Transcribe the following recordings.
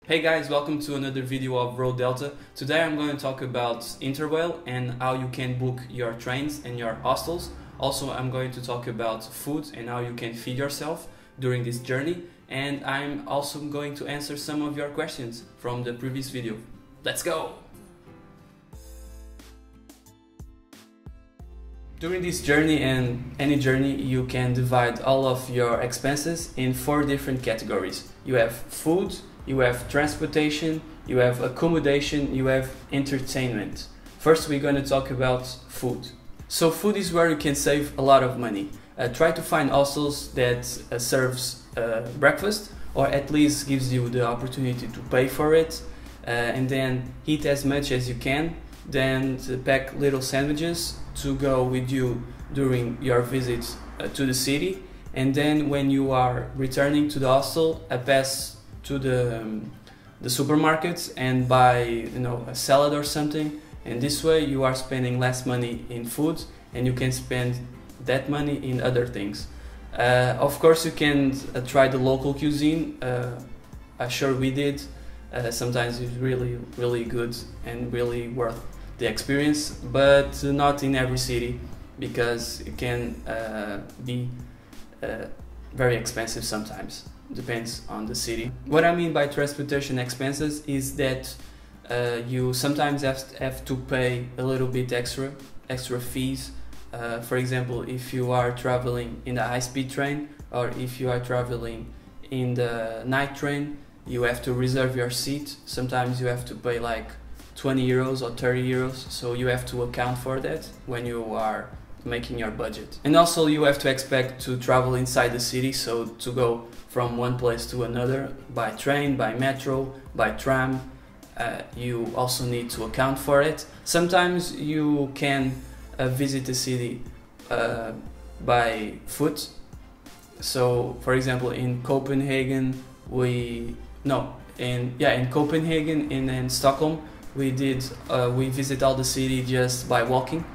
Hey guys, welcome to another video of Road Delta. Today I'm going to talk about InterRail and how you can book your trains and your hostels. Also, I'm going to talk about food and how you can feed yourself during this journey. And I'm also going to answer some of your questions from the previous video. Let's go! During this journey and any journey, you can divide all of your expenses in 4 different categories. You have food, you have transportation, you have accommodation, you have entertainment. First, we're going to talk about food. So food is where you can save a lot of money. Try to find hostels that serves breakfast, or at least gives you the opportunity to pay for it, and then eat as much as you can. Then pack little sandwiches to go with you during your visit to the city. And then when you are returning to the hostel, pass to the supermarkets and buy a salad or something, and this way you are spending less money in food and you can spend that money in other things. Of course you can try the local cuisine. I'm sure we did. Sometimes it's really good and really worth the experience, but not in every city, because it can be very expensive sometimes. Depends on the city. What I mean by transportation expenses is that you sometimes have to pay a little bit extra fees. For example, if you are traveling in a high-speed train, or if you are traveling in the night train, you have to reserve your seat. Sometimes you have to pay like 20 euros or 30 euros, so you have to account for that when you are making your budget. And also you have to expect to travel inside the city, so to go from one place to another by train, by metro, by tram, you also need to account for it. Sometimes you can visit the city by foot. So for example, in Copenhagen in Copenhagen and in Stockholm we visit all the city just by walking.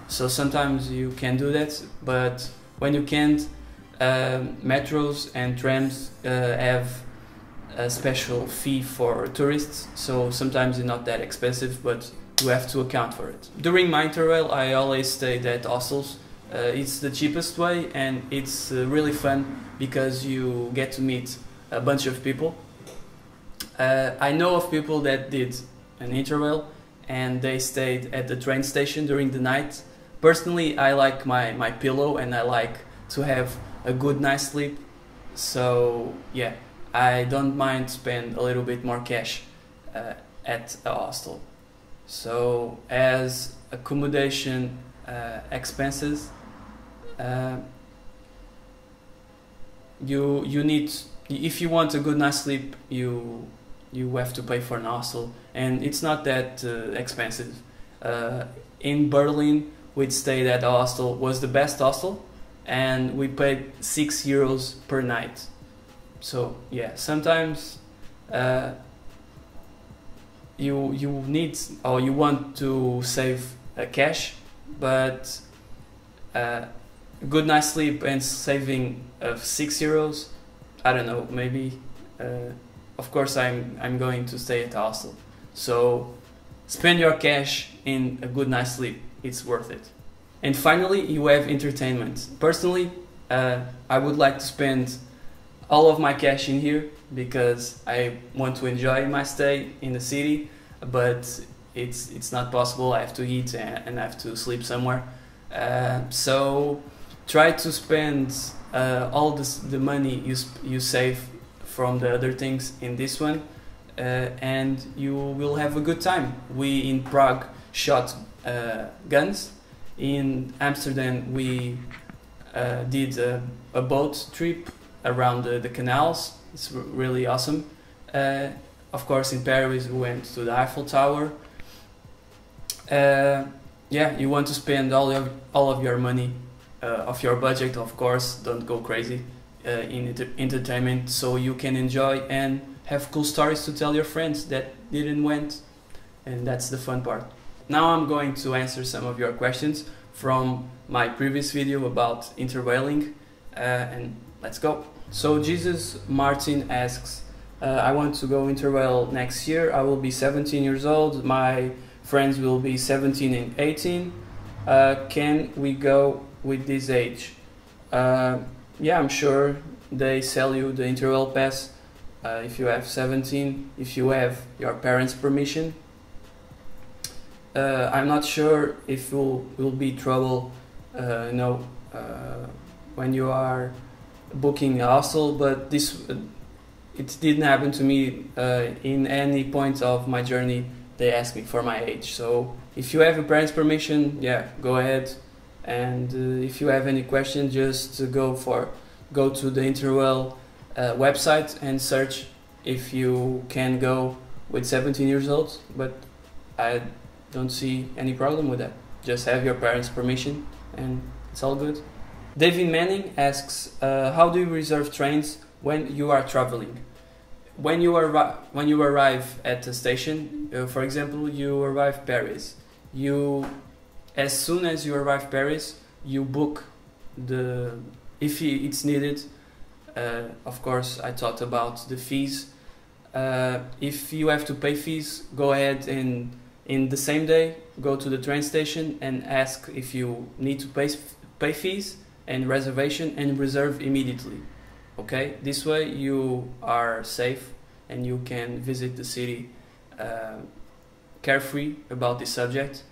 So sometimes you can do that, but when you can't, metros and trams have a special fee for tourists, so sometimes it's not that expensive, but you have to account for it. During my InterRail, I always stayed at hostels. It's the cheapest way, and it's really fun because you get to meet a bunch of people. I know of people that did an InterRail and they stayed at the train station during the night. Personally, I like my pillow and I like to have a good night's sleep, so yeah, I don't mind spend a little bit more cash at a hostel. So as accommodation expenses, you need, if you want a good night's sleep, you have to pay for an hostel, and it's not that expensive. In Berlin, we'd stayed at a hostel, was the best hostel, and we paid 6 euros per night. So yeah, sometimes you need, or you want to save cash, but good night's sleep and saving 6 euros, I don't know, maybe. Of course I'm going to stay at a hostel, so spend your cash in a good night's sleep. It's worth it. And finally, you have entertainment. Personally, I would like to spend all of my cash in here because I want to enjoy my stay in the city, but it's not possible. I have to eat and I have to sleep somewhere. So try to spend all the money you save from the other things in this one, and you will have a good time. We in Prague shot guns. In Amsterdam we did a boat trip around the canals. It's really awesome. Of course in Paris we went to the Eiffel Tower. Yeah, you want to spend all of your money, of your budget, of course. Don't go crazy in entertainment, so you can enjoy and have cool stories to tell your friends that didn't went, and that's the fun part. Now I'm going to answer some of your questions from my previous video about interrailing, and let's go. So Jesus Martin asks, I want to go InterRail next year. I will be 17 years old. My friends will be 17 and 18. Can we go with this age? Yeah, I'm sure they sell you the InterRail pass if you have 17, if you have your parents' permission. I'm not sure if will be trouble, when you are booking a hostel, but this it didn't happen to me in any point of my journey. They asked me for my age, so if you have your parents' permission, yeah, go ahead. And if you have any questions, just go to the InterRail website and search if you can go with 17 years old. But I don't see any problem with that. Just have your parents' permission and it's all good. David Manning asks, how do you reserve trains when you are traveling? When you arrive at the station, for example, you arrive Paris. As soon as you arrive Paris, you book if it's needed. Of course, I talked about the fees. If you have to pay fees, go ahead and in the same day go to the train station and ask if you need to pay fees and reservation, and reserve immediately. Okay, this way you are safe and you can visit the city carefree about this subject,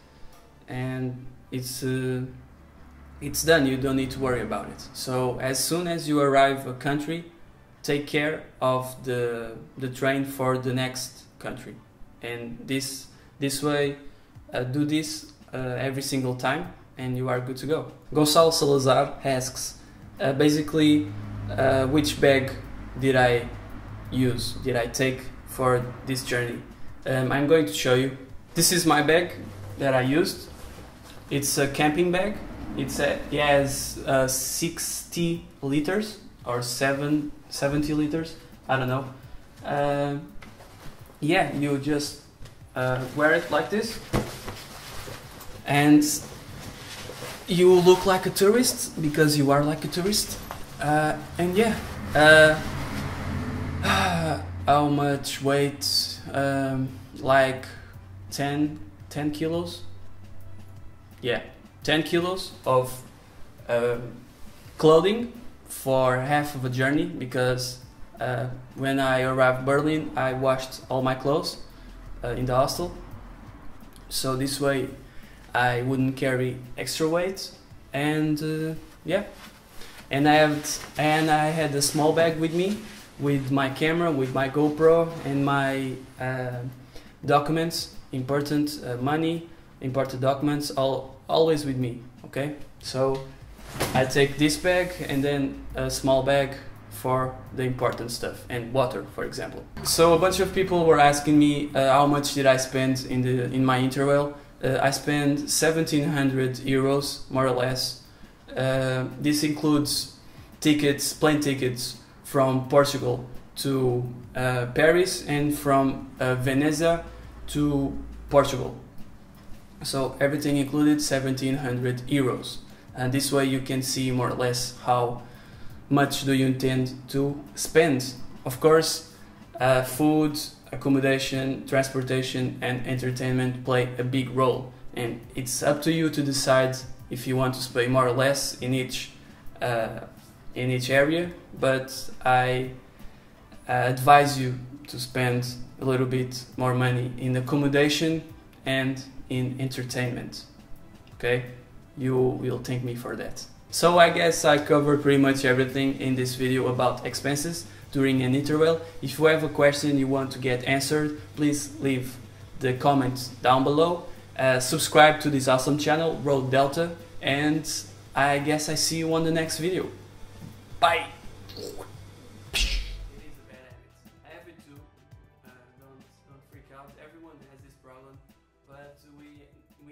and it's done. You don't need to worry about it. So as soon as you arrive a country, take care of the train for the next country, and this way do this every single time and you are good to go. Gonçalo Salazar asks, basically, which bag did I take for this journey? I'm going to show you. This is my bag that I used. It's a camping bag. It has 60 liters or 70 liters. I don't know. Yeah, you just wear it like this, and you look like a tourist because you are like a tourist. And yeah, how much weight? Like 10 kilos. Yeah, 10 kilos of clothing for half of a journey, because when I arrived Berlin, I washed all my clothes in the hostel, so this way I wouldn't carry extra weight. And yeah, and I had a small bag with me, with my camera, with my GoPro, and my documents, important money, important documents, always with me. Okay, so I take this bag and then a small bag for the important stuff, and water, for example. So a bunch of people were asking me how much did I spend in my InterRail. I spent 1,700 euros, more or less. This includes plane tickets from Portugal to Paris, and from Veneza to Portugal. So everything included 1,700 euros. And this way you can see more or less how much do you intend to spend. Of course, food, accommodation, transportation and entertainment play a big role, and it's up to you to decide if you want to spend more or less in each area. But I advise you to spend a little bit more money in accommodation and in entertainment. Okay, you will thank me for that. So I guess I covered pretty much everything in this video about expenses during an InterRail. If you have a question you want to get answered, please leave the comments down below. Subscribe to this awesome channel, Road Delta, and I guess I see you on the next video. Bye! It is a bad habit. I have it too. Don't freak out. Everyone has this problem, but we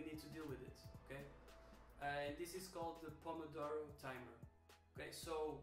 need to deal with it. Okay. This is called the Pomodoro timer. Okay, so